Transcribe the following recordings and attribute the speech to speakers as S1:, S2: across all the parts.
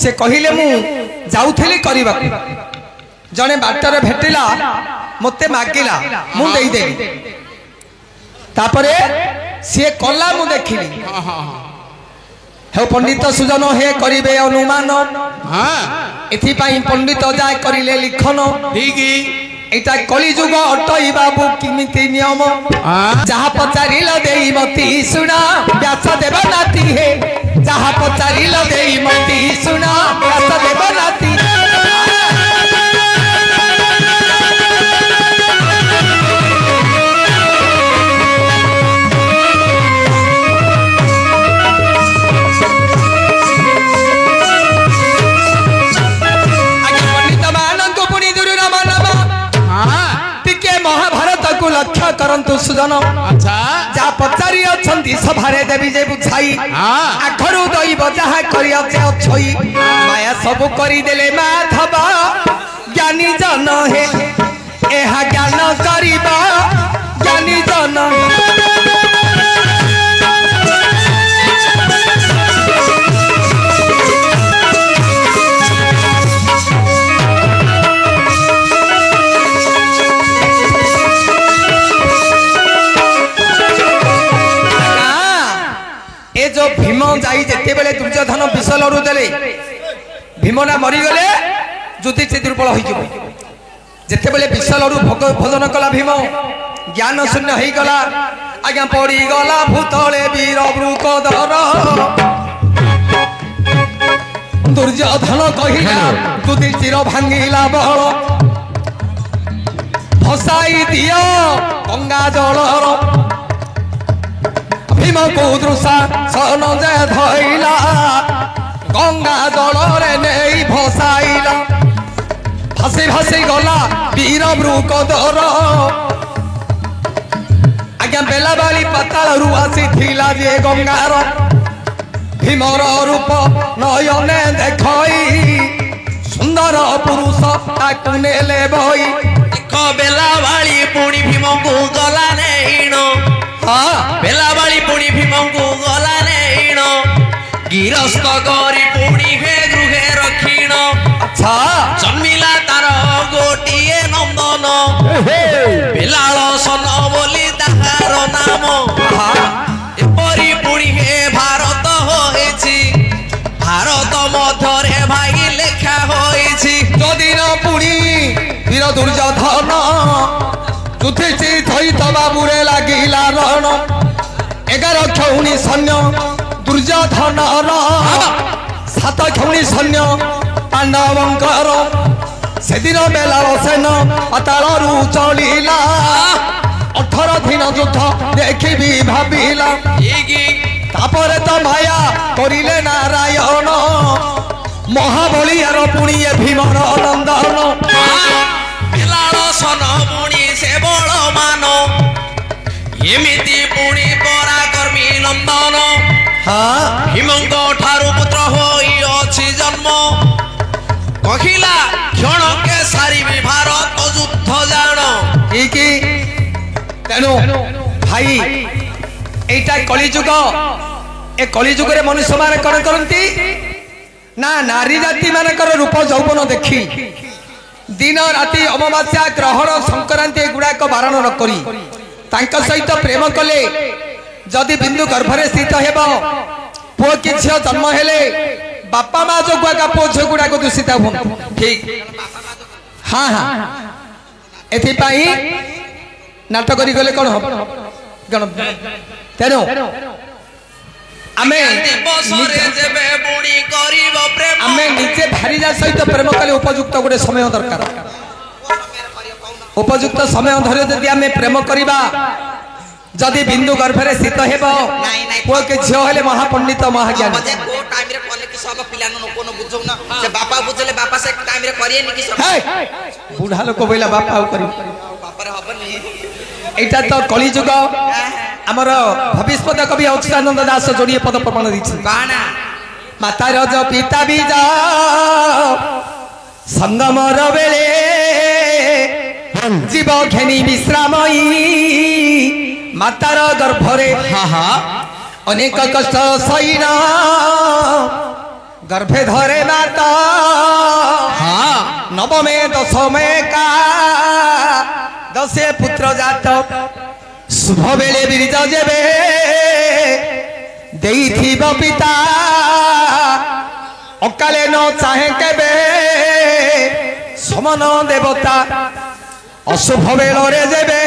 S1: से कहले मु जाउथली करबा जने बाटर भेटिला मते मागिला मु देई देली तापरे से कला मु देखिली हे पंडित सुजन हे करिवे अनुमान एथि पई पंडित जाय करिले लिखन ठीक एटा कली जुग अटई बाबू किमिति नियम जहा पचारिल देई मती सुना व्यास देव नाती हे जहा पचारिल देई मती सुना व्यास देव नाती लक्ष्य करंतु सुजन अच्छा जा पचारि अछंती सभारे देवी जे बुझाई आखरु दैव जहा करिया जे अछई माया सब करी देले माधव ज्ञानी जन हे एहा ज्ञान करिबा ज्ञानी जन जो भीम जाई जेते बेले दुर्योधन विष लड़ू देले भीमना मरी गले युधिष्ठिर दुर्बल होई जिवो जेते बेले विष लड़ू भोजन कला भीम ज्ञान शून्य होई गला आज्ञा पड़ी गला भूतले वीर वृकधर दुर्योधन कहिला युधिष्ठिर भांगिला बहळ फसाई दियो गंगा जलर भीम को दृशा सन जे धइला गंगा जलरे नहीं भसाइला भासी भासी गला वीर वृकधर आज्ञा बेला बाली पाताल रु आसी थिला जे गंगार भीमर रूप नयने देखई सुंदर पुरुष ताकु नेले बई एक बेला बाली पुणी भीम को गला नेण बेला बाली पुणी भीम को गला नेण गिरस्त करी पुणी हे गृहे रखीण अच्छा जन्मिला तार गोटिए नंदन बेलाल सन बोली ताहार नाम एपरी पुणी हे भारत होइछि भारत मध्यरे भाई लेखा होइछि जदिन पुणी वीर दुर्योधन युधिष्ठिर थईत बाबुरे लागिला रण 11 खौणी सैन्य दुर्योधन 7 खौणी सैन्य पांडवंकर सेदिन बेलाल सेन अतालरू चलिला 18 दिन युद्ध देखिबी भाबिला तापरे तो माया करिले नारायण महाबलियार पुणी भीमर नंदन बेलाल सन पुणी से बड़ मान एमिति पुणी पराकर्मी नंदन भीमंक ठारू पुत्र होई अछि जन्म कहिला क्षण के सारी भारत युद्ध जान की तेनु भाई एटा कलिजुग ए कलिजुग रे मनुष्य माने कोन करंती ना नारी जाति मानकर रूप यौवन देखी दिन राति अमावास्या ग्रहण संक्रांति गुड़ाक बारण न करी तांका सहित प्रेम कले जदि बिंदु गर्भरे स्थित हेब पुओ कि झियो जन्म हेले बापा माँ जो गुआका पुओ झियो गुड़ाक दूषित हो ठीक हाँ हाँ एथिपाई नाटक करी गले कौन हम तेनो आमे निजे भारीजा सहित प्रेम कले उपयुक्त गोटे समय दरकार उपयुक्त समय धरे जदि आमे प्रेम करिबा जदि बिंदु गर्भरे स्थित हेबो पुओ के झियो हेले महापंडित महाज्ञानी जे को टाइम रे पले कि सब पिला न कोनो बुझौ न से बापा बुझले बापा से टाइम रे करिए नि कि सब बुढ़ा लोक बोला बापा करी बापा रे हबनी एटा तो कली जुग हमर भविष्यपद कवि अच्युतानंद दास जोड़िए पद प्रमाण दी काना माता रज पिता बीजा संगमर बेले जीव घेनी विश्रामई मातार गर्भरे अनेक कष्ट सैना
S2: गर्भे धरे माता
S1: हाँ
S2: नवमे दशमे का दशे पुत्र जात शुभ बेले बीज जेबे देइथिब पिता अकाले न चाहे केबे समन देवता अशुभ बेलरे जेबे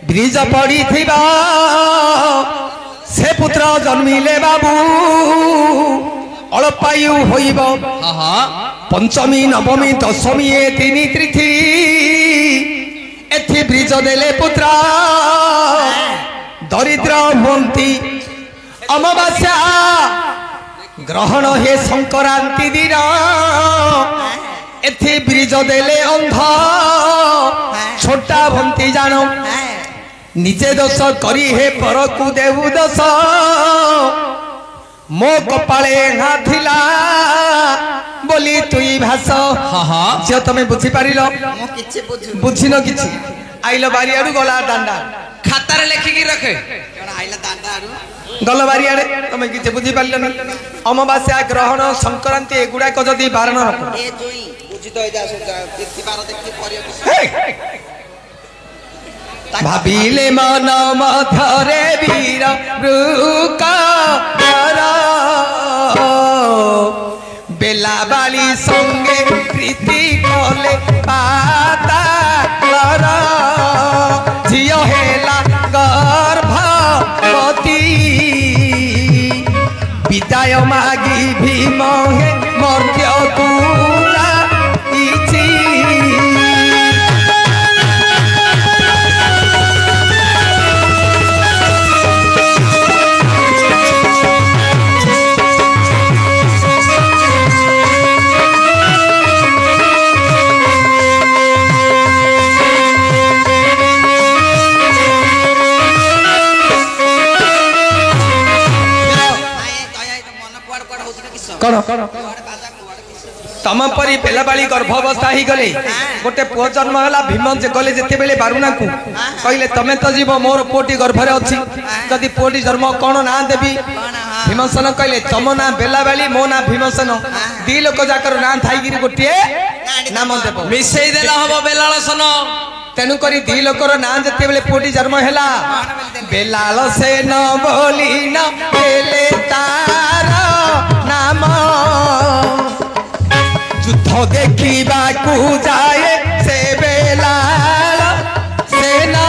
S2: ब्रिज पड़ी से पुत्र जन्मिले बाबू अल्पायु होइब
S1: हाँ
S2: पंचमी नवमी दशमी ए तीन तिथि एथि ब्रिज देले पुत्र दरिद्र हुंती अमावास्या ग्रहण हे संक्रांति दिन एथि ब्रिज देले अंध छोटा भंती जानो निजे दोष करी हे पर को देऊ दोष मो कपाळे घा थिला बोली तुई भाष
S1: हाँ
S2: जे तमे बुझी पारिलो
S3: ମୁଁ କିଛି ବୁଝୁନି
S2: बुझिनो किछि आइलो बारियाडू गला दांडा
S1: खातार लेखिकी रखे
S3: କଣ ଆଇଲା ଦାଣ୍ଡାରୁ
S2: गल बारियाडे तमे किछि बुझी पारिलोनी अमावास्या ग्रहण संक्रांति एगुडा को जदी बारण रख
S3: ଏ ଜୁଇ ବୁଝି ତ ଏଇଟା ଦେଖିବାର ଦେଖି କରିବାକୁ
S2: भाबिले मन मधरे वीर रुका बेला बाली संगे प्रीति कले पाता झियो हेला गर्भवती विदाय मागी भीम हे मर्त्य पूजा इछि तम परी पेलाबाली गर्भावस्था ही गले गोटे पुओ जन्म है भीम जे गले जिते बेले बारुणा को कहले तमे तो जीव मोर पुओटी गर्भरे अच्छी जदि पुओटी जन्म कौन ना देवी भीमसेन कहले तम ना बेलाबाली मो ना भीमसेन दी लोक जाकर ना थाई गोटे नाम देव
S1: मिसेई देला हबो बेलाळसन
S2: तेणु करी दी लोकर ना जिते बेले पुओटी जन्म हैला बेलाल सेन बोली न बेले तार नाम युद्ध देखा जाए से बेलाल सेना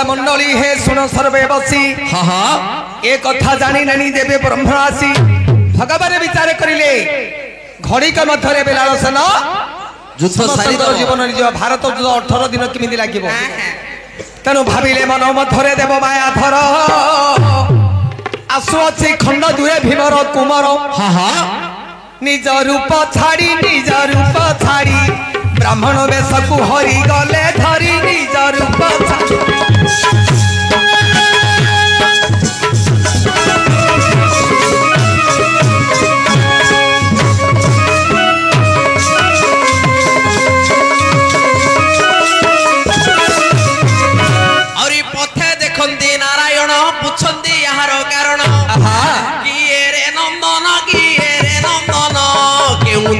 S2: मंडली हे सुन सर्वे बसी
S1: हाँ हाँ
S2: ए कथा जानी नानी देवे ब्रह्मराशि भगवान विचार करिले घड़ी के मध्य बेलाल सेन जीवन निज भारत युद्ध 18 दिन किमिति लागिबो तेनु भाविले मन मध्य देव माया धर आसु अछि खंड दुए भीमर कुमर
S1: हाँ हाँ
S2: निज रूप छाड़ी ब्राह्मण वेश को हरि गले धरी निज रूप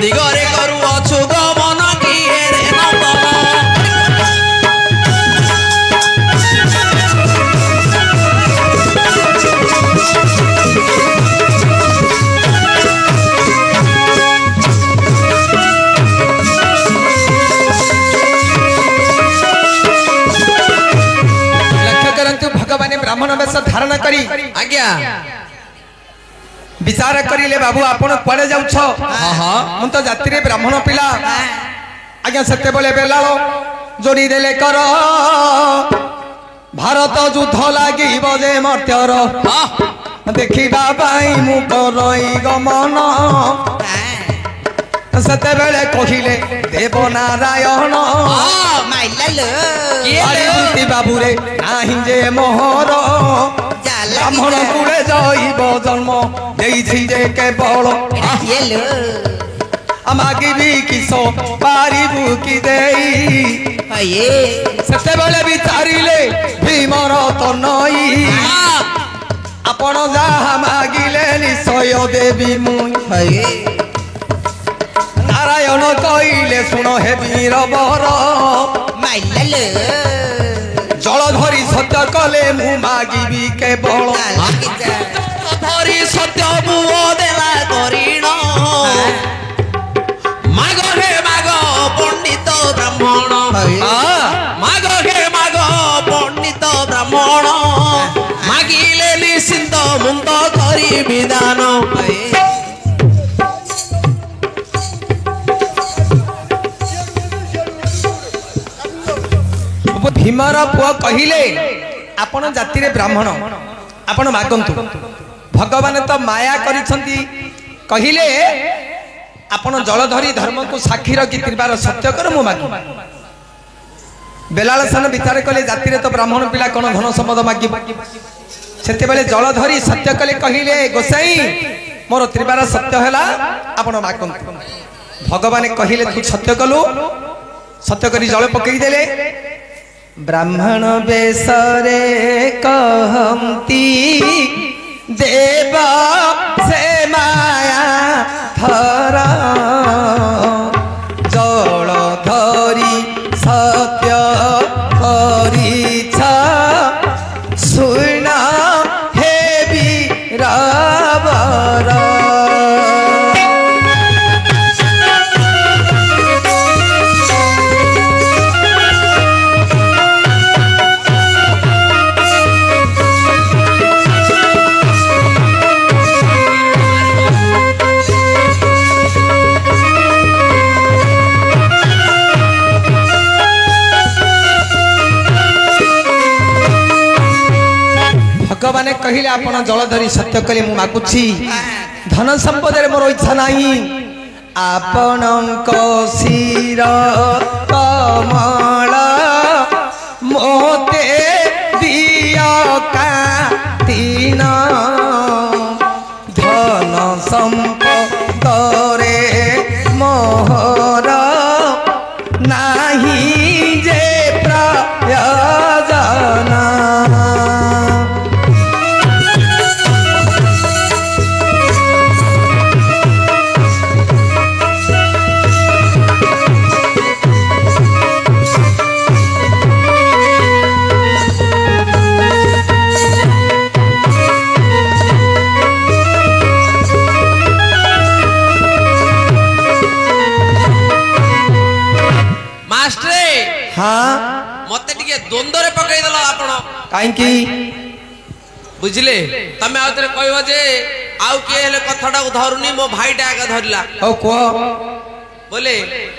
S1: दिगरे करू अछु गमन किए रे नंदन आज्ञा
S2: विचार करिले बाबू आपण कुआडे जाउछ
S1: हाँ हाँ
S2: मु तो जाति ब्राह्मण पिला आज्ञा सेते बेले बेलाल जोड़ी देले कर भारत युद्ध लागी बजे मर्त्यर
S1: हाँ
S2: देखिबा पाई मु करई गमन सेते बेले कहिले देव नारायण आदिभूति बाबू रे नाही जे मोहर ब्राह्मण कुले जइब जन्म देइछि जे केवल मागी भी किसो पारिबु कि देई सेते बेले विचारिले भीमर तो नई आपण जहा मागिले निश्चय देवी मुई नारायण कइले सुन हे वीर बर जल धरी सत्य कले मु मागिबी केवल
S1: धरी सत्य बुओ देला करिण माग हे माग पंडित ब्राह्मण माग हे माग पंडित ब्राह्मण मागिले निश्चिंत मुंद करी विधान
S2: भीमर पुआ कहिले आपण जाति रे ब्राह्मण आपण मागंतु भगवान तो माया करिसंती कहिले आपण जलधरी धर्म को साक्षी रखी तिरबार सत्य कर मु मागी बेलाल सन विचार कले जाति रे तो ब्राह्मण पिला कोन धन संपद मागी सेते बेले जलधरी सत्य कले कहिले गोसाई मोर तिरबार सत्य हला आपण मागंतु भगवान कहिले तू सत्य कलु सत्य करी जल पकई देले ब्राह्मण बेसरे कहती देव से माया थर जल धरी सत्य करिछ सुन हे वीरवर भगवान कहिले आपण जलधरी सत्य कले मु मागुछि धन संपद रे मोर इच्छा नाही आपणको शिर कमल मोते दिया कातिन धन संपद रे मोहर नाही जे प्रयोजन हाँ
S1: मते टिके द्वंद्व रे पकई देला आपण
S2: काईकी
S1: बुझले तमे आउतरे कहबो जे आउ के हेले कथाटा धरुनी मो भाईटा आगे धरला
S2: ओ को
S1: बोले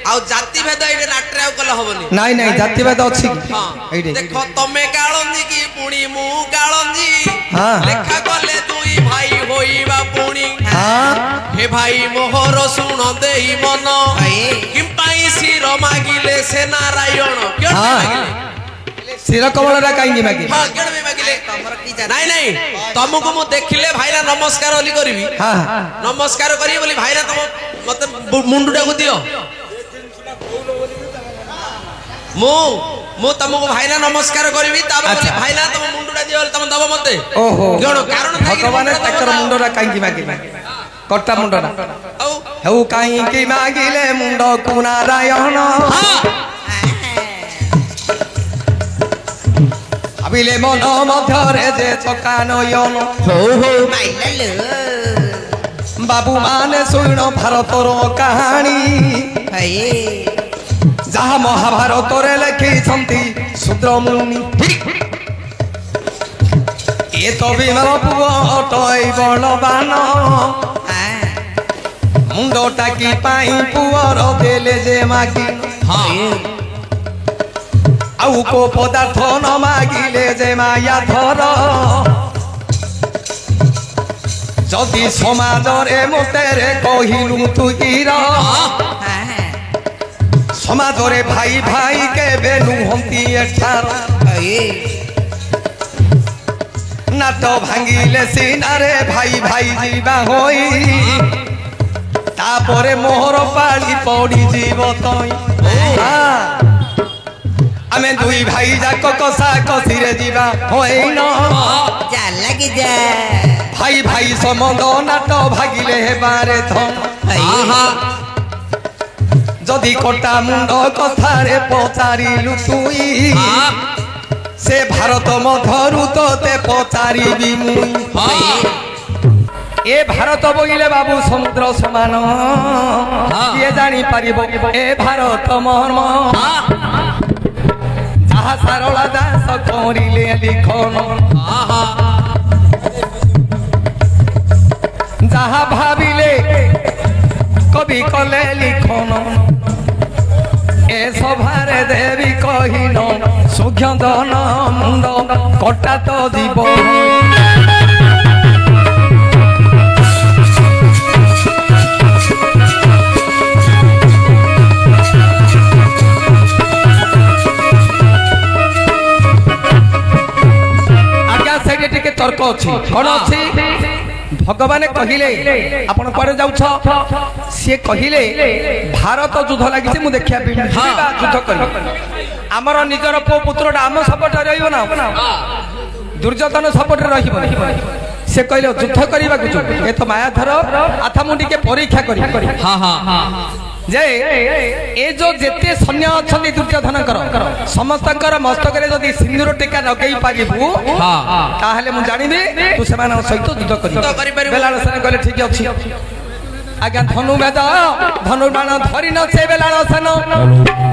S1: आउ जाति भेद एडे नाटरे आउ कल होबनी
S2: नाही नाही जाति भेद अछि
S1: हां
S2: एडे
S1: देखो तमे काळंदी की पुणी मु काळंदी
S2: हाँ
S1: लेखा कले दुई भाई होइबा पुणी
S2: हाँ
S1: हे भाई मोहर सुन देई मन किंपाई सिर मागिले से नारायण क्यों मागिले
S2: सिर कमलरा काईकी मागी
S1: हां क्यों मागिले नहीं नहीं तुमको मु देखिले भाईरा नमस्कार ओली करबी
S2: हां
S1: नमस्कार करी बोली भाईरा तुम मते मुंडुडा को दियो मु तुमको भाईरा नमस्कार करबी ताबे बोली भाईरा तुम मुंडुडा दियो तुम दबो मते
S2: ओहो
S1: क्यों कारण
S2: भगवान तकर मुंडरा काईकी मागी कट्टा मुंडरा
S1: औ
S2: हेउ काईकी मागिले मुंड को नारायण अबिले मन मध्यरे जे चका नयन
S1: हो हो
S2: बाबू माने सुन भारतर कहानी जहा महाभारत रे लिखी शूद्र मुनि ଏ ତ ଭୀମର ପୁଅ ଅଟଇ ବଳବାନ ମୁଣ୍ଡ ଟାକି ପାଇଁ ପୁଅର ଦେଲେ ଯେ ମାଗି ଆଉ କୋ ପଦାର୍ଥ ନ ମାଗିଲେ ଯେ ମାୟା ଧର ଯଦି ସମାଜରେ ମୋତେରେ କହିଲୁ ତୁ ହିର ସମାଜରେ ଭାଇ ଭାଇ କେବେ ନୁହନ୍ତି ଏଠାର ନାଟ ଭାଙ୍ଗିଲେ ସିନାରେ ଭାଇ ଭାଇ ଯିବା ହୋଇ ତାପରେ ମୋହର ପାଳି ପଡ଼ିଯିବ ତଇ ଆମେ ଦୁଇ ଭାଇ ଯାକ କଷା କଷିରେ ଯିବା ହୋଇନ ଭାଇ ଭାଇ ସମ୍ବନ୍ଧ ନାଟ ଭାଗିଲେ ହେବାରେ ଯଦି କଟା ମୁଣ୍ଡ କଥାରେ ପଚାରିଲୁ ତୁଇ ସେ ଭାରତ ମଧ୍ୟରୁ ତୋତେ ପଚାରିବି ମୁଇ ए भारत बोले बाबू समुद्र समान किए जानी पारिब ए भारत मर्म जहाँ सारला दास करिले लिखन जहाँ भाविले कवि कले लिखन ए सभारे देवी कहिन सुघ्यदन मुंड कटा तो जीवन तर्क अच्छी कौन अच्छी भगवान कहले आपण कुआडे जाउछ से कहले भारत युद्ध लगी मु देखिया युद्ध कर आमर निजर पो पुत्रटा आम सपोर्ट रहिबो ना दुर्योधन सपोर्ट रहिबो से कहले युद्ध करबा कुछ ए तो मायाधर आथा मुंडी के परीक्षा करी हां हां जे ए जो जेते सैन्य अछंती दुर्योधन समस्तकर मस्तक रे जदी सिंदूर टीका लगेई पारिबु ताहले मु जानिबे तू सेमान सहित युद्ध करि बेलाल सेन कहले ठीक अछि आज्ञा धनुर्वेद धनुर्बाण धरि न से बेलाल सेन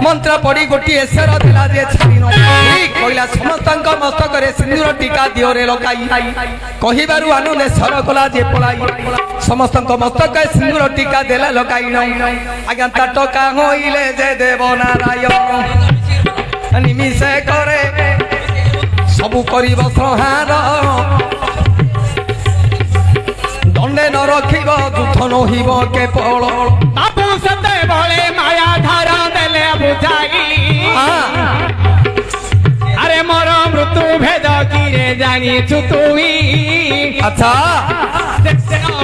S2: मंत्र पड़ी गोटी एसर दिला जे छाडिनो ठीक कहला समस्तक मस्तक रे सिंदूर टीका दियो रे लगाई कहिबारु आनंद सर कला जे पलाई समस्तक मस्तक सिंदूर टीका देला लगाई न आज्ञा टका होइले जे देव नारायण निमिषे करे सबु करिब संहार दंडे न रखिब दुख नहिब केवल बाबू सते बळे माया धारा देले बुझाई अरे मोर मृत्यु भेद किरे जानी छु तुई अच्छा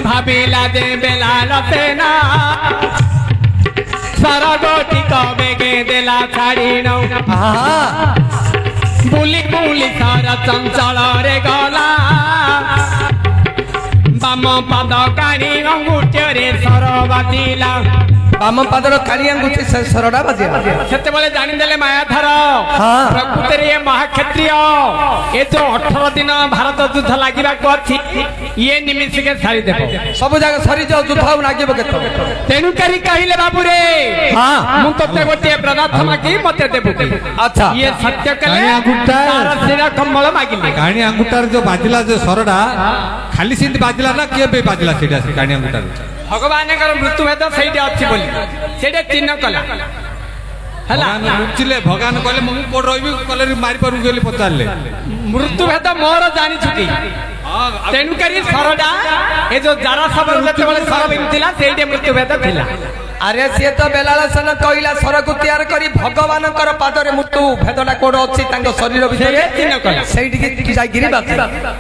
S2: भाबिला जे बेलाल सेना सरगोटी बेगे देला छाड़ी नौ बुली बुली सारा चंचल रे गला बाम पाद काणी अंगुठी रे सर बाजिला बाम पादर काणी अंगुठी से सरडा बाजिला सेते बेले जानि देले मायाधर प्रकृति रे महाक्षत्रिय ए जो 18 दिन भारत युद्ध लागिबा को अछि ये निमिष के सारी देखो सब जगह सारी जो युद्ध लागिबो केतो तेनु करी कहिले बाबू रे हां मु तते गोटे पदार्थ मागी मते देबु अच्छा ये सत्य कले तार सिरा कम्बल मागिले
S4: काणी अंगुठार जो बाजिला जो सरडा खाली सिंध बाजिला ना के बे बाजिला सेटा काणी अंगुठार
S2: भगवान कर मृत्यु भेद सहीटे अछि बोली सेटे चिन्ह कला हला
S4: मुचिले भगवान कहले मु कोड रहबी कहले मारि परु गेली पचारले
S2: मृत्यु भेद मोर जानि छुटी तेनु करी सरडा ए जो जारा सबर जते बेले सर बिनतिला सेटे मृत्यु भेद थिला अरे से तो बेलाल सन कहिला सरको तैयार करी भगवान कर पादरे मृत्यु भेदटा कोड अछि तांग शरीर भितरे चिन्ह कला सेठी के जाई गिरी बात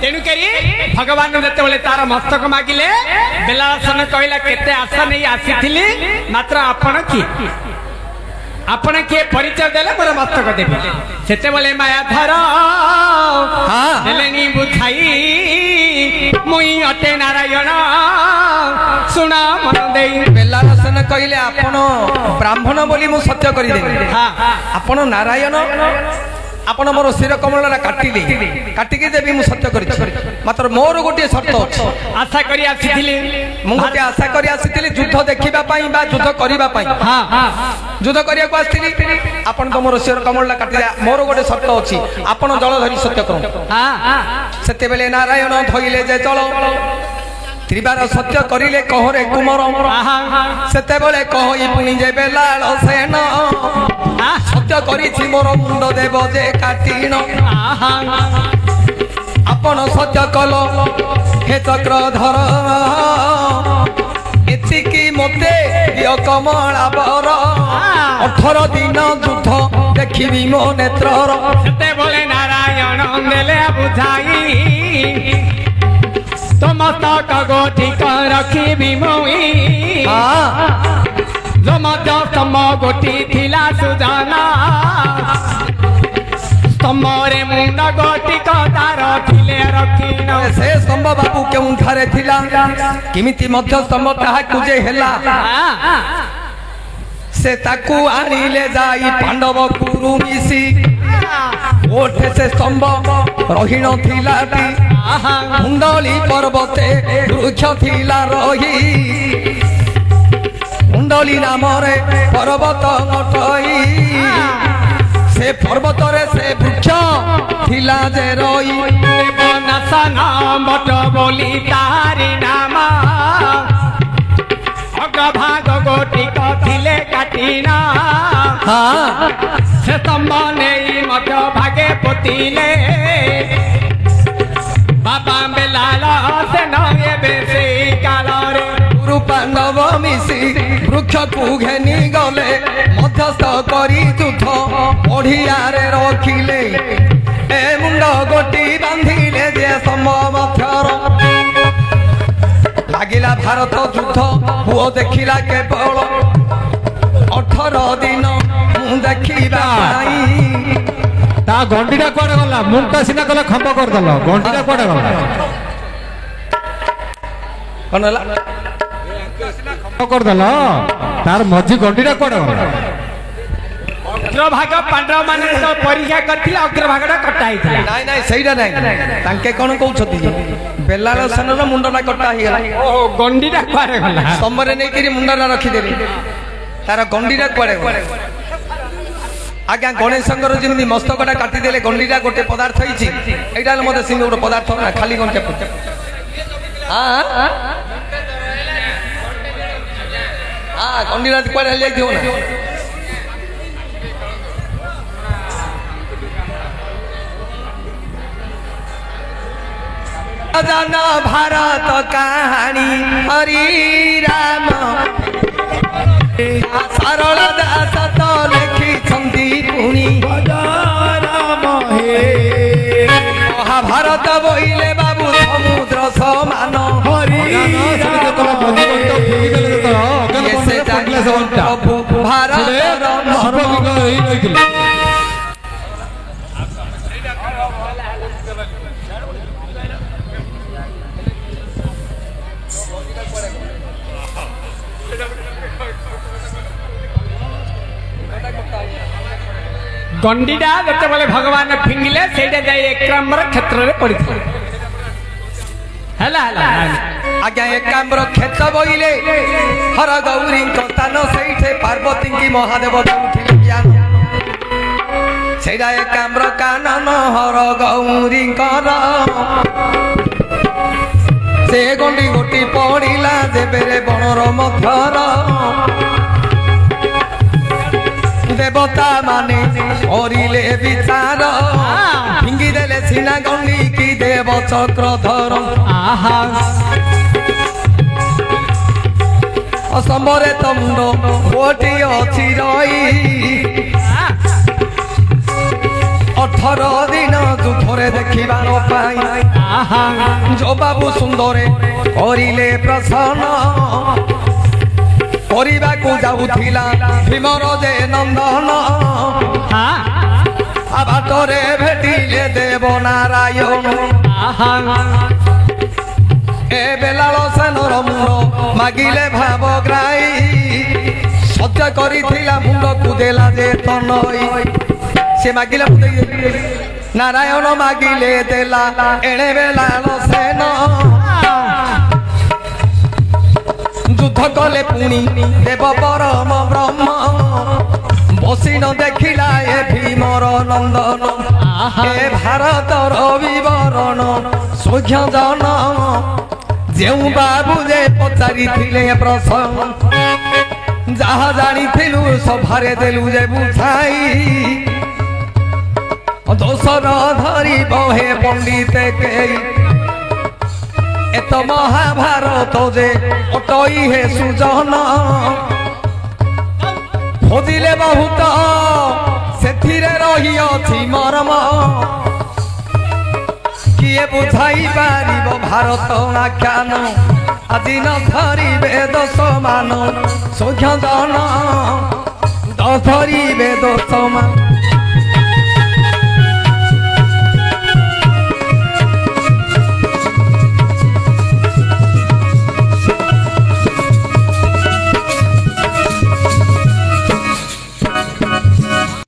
S2: तेनु करी भगवान जते बेले तार मस्तक मागिले बेलाल सन कहिला केते आशा नै आसीथिली मात्र आपण के परिचय देले मोर मस्तक देबी सेते बेले मायाधर देलेनी बुझाई मुई अटे नारायण सुना मन देई बेलाल सन कहिले आपण ब्राह्मण बोली मु सत्य करि देबी हां आपण नारायण आपण मोर शिर कमलरा काटिले काटिके देबी मु सत्य करि मात्र मोर गोटे शर्त आशा करी आसीथिली मु गोटे आशा करी आसीथिली युद्ध देखिबा ପାଇଁ ବା ଯୁଦ୍ଧ କରିବା ପାଇଁ ଯୁଦ୍ଧ କରିବାକୁ ଆସିଥିଲି ଆପଣ ତ ମୋର ଶିର କମଳଟା କାଟିଲେ ମୋର ଗୋଟେ ସର୍ତ୍ତ ଅଛି ଆପଣ ଜଳ ଧରି ସତ୍ୟ କରନ୍ତୁ ସେତେବେଳେ ନାରାୟଣ ଧଇଲେ ଯେ ଜଳ ତ୍ରିବାର ସତ୍ୟ କରିଲେ କହରେ କୁମର ସେତେବେଳେ କହି ପୁଣି ଯେ ବେଲାଳ ସେନ ସତ୍ୟ କରିଛି ମୋର ମୁଣ୍ଡ ଦେବ ଯେ କାଟିଣ ଆପଣ ସତ୍ୟ କଲ ହେ ଚକ୍ରଧର ଏତିକି ମୋତେ କମଳା ବର 18 ଦିନ ଯୁଦ୍ଧ ଦେଖିବି ମୋ ନେତ୍ରର
S5: ସେତେବେଳେ ନାରାୟଣ ଦେଲେ ବୁଝାଇ ସମସ୍ତକ ଗୋଟିକ ରଖିବି ମୁଇଁ ଯୋ ମଧ୍ୟ ତମ ଗୋଟି ଥିଲା ସୁଜନା ତମରେ ମୁଣ୍ଡ ଗୋଟିକ ତାର ଥିଲେ ରଖିନ
S2: ସେ ସ୍ତମ୍ଭ ବାବୁ କେଉଁଠାରେ ଥିଲା କେମିତି ମଧ୍ୟ ସ୍ତମ୍ଭ ତାହାକୁ ଯେ ହେଲା ସେ ତାକୁ ଆଣିଲେ ଯାଇ ପାଣ୍ଡବ କୁରୁ ମିଶି ଓଠେ ସେ ସ୍ତମ୍ଭ ରହି ନଥିଲା ମୁଣ୍ଡଳି ପର୍ବତେ ବୃକ୍ଷ ଥିଲା ରହି ମୁଣ୍ଡଳି ନାମରେ ପର୍ବତ ମଟଇ ସେ ପର୍ବତରେ ସେ ବୃକ୍ଷ ଥିଲା ଯେ ରହି
S5: ବନସନ ବଟ ବୋଲି ତାରି ନାମ ଅଗ୍ରଭାଗ ଗୋଟିକ ଥିଲେ କାଟିନା ସେ ତମ୍ବ ନେଇ ମଧ୍ୟ ଭାଗେ ପୋତିଲେ ବାବା ବେଲାଳ ସେ ଏବେ ସେଇ କାଳରେ
S2: ଗୁରୁ ପାଣ୍ଡବ ମିଶି ବୃକ୍ଷକୁ ଘେନି ଗଲେ ମଧ୍ୟସ୍ଥ କରି ଯୁଦ୍ଧ ପଢିଆରେ ରଖିଲେ ଏ ମୁଣ୍ଡ ଗୋଟି ବାନ୍ଧିଲେ ଯେ ସମମଥର ଲାଗିଲା ଭାରତ ଯୁଦ୍ଧ ପୁଅ ଦେଖିଲା କେବଳ 18 ଦିନ ମୁଁ ଦେଖିବା ପାଇଁ
S4: ତା ଗଣ୍ଡିଟା କୁଆଡେ ଗଲା ମୁଣ୍ଡଟା ସିନା କଲେ ଖମ୍ବ କରିଦେଲ ଗଣ୍ଡିଟା କୁଆଡେ ଗଲା
S2: କଣ ହେଲା
S4: ଖମ୍ବ କରିଦେଲ ତାର ମଝି ଗଣ୍ଡିଟା କୁଆଡେ ଗଲା
S5: ଅଗ୍ରଭାଗ ପାଣ୍ଡବ ମାନେ ତ ପରୀକ୍ଷା କରିଥିଲେ ଅଗ୍ରଭାଗଟା କଟା ହେଇଥିଲା
S2: ନାଇଁ ନାଇଁ ସେଇଟା ନାଇଁ ତାଙ୍କେ କଣ କହୁଛନ୍ତି ବେଲାଳ ସେନର ମୁଣ୍ଡଟା କଟା ହେଇଗଲା
S5: ଓହୋ ଗଣ୍ଡିଟା କୁଆଡେ ଗଲା
S2: ସମରେ ନେଇକିରି ମୁଣ୍ଡଟା ରଖିଦେଲି ତାର ଗଣ୍ଡିଟା କୁଆଡେ ଗଲା ଆଜ୍ଞା ଗଣେଶଙ୍କର ଯେମିତି ମସ୍ତକଟା କାଟିଦେଲେ ଗଣ୍ଡିଟା ଗୋଟେ ପଦାର୍ଥ ହେଇଛି ଏଇଟା ହେଲେ ମତେ ସେମିତି ଗୋଟେ ପଦାର୍ଥ ନା ଖାଲି ଗଣ୍ଟେ ଗଣ୍ଡିଟା କୁଆଡେ ହେଇଯାଇଥିବ ନା जन भारत कहानी हरि राम सरल दास तो लिखी पुणी महाभारत बोले बाबू समुद्र समान हरि भारत
S5: ଗଣ୍ଡିଟା ଯେତେବେଳେ ଭଗବାନ ଫିଙ୍ଗିଲେ ସେଇଟା ଯାଇ ଏକାମ୍ର କ୍ଷେତ୍ରରେ ପଡିଥିଲା ହେଲା
S2: ଆଜ୍ଞା ଏକାମ୍ର କ୍ଷେତ୍ର ବୋଇଲେ ହର ଗୌରୀଙ୍କ ସ୍ଥାନ ସେଇଠି ପାର୍ବତୀ କି ମହାଦେବ ଦେଉଥିଲେ ଜ୍ଞାନ ସେଇଟା ଏକାମ୍ର କାନନ ହର ଗୌରୀଙ୍କର ସେ ଗଣ୍ଡି ଗୋଟି ପଡିଲା ଯେବେରେ ବଣର ମଧ୍ୟର देवता माने करिले विचार फिंगी देले सिना गंडी की देव चक्रधर असंबरे तमुंड कोटी अछि रही 18 दिन दुखरे देखिबार पाई जो बाबू सुंदरे करिले प्रसन्न को जाऊला भीमर जे नंदन बाटरे भेटिले देव नारायण ए बेलाल सेनर मुंड मागिले भावग्राही सत्य करिथिला मुंड को देला जे तनई से मागिले नारायण मागिले देला एणे बेलाल सेन ଯୁଦ୍ଧ କଲେ ପୁଣି ଦେବ ପରମ ବ୍ରହ୍ମ ବସି ନ ଦେଖିଲା ଏ ଭୀମର ନନ୍ଦନ ଏ ଭାରତର ବିବରଣ ସୌଖ୍ୟ ଜନ ଯେଉଁ ବାବୁ ଯେ ପଚାରିଥିଲେ ପ୍ରସଙ୍ଗ ଯାହା ଜାଣିଥିଲୁ ସଭାରେ ଦେଲୁ ଯେ ବୁଝାଇ ଦୋଷର ଧରିବ ହେ ପଣ୍ଡିତେ କେହି এত মহাভারত যে অটই হে সুজন খোঁজিলে বহুত সেথিরে রহিଅছি মর্ম কিয়ে বুঝাই পারিব ভারত আখ্যান আজি ন ধরিবে দোষ মান সৌখ্য জন ধরিবে দোষ মান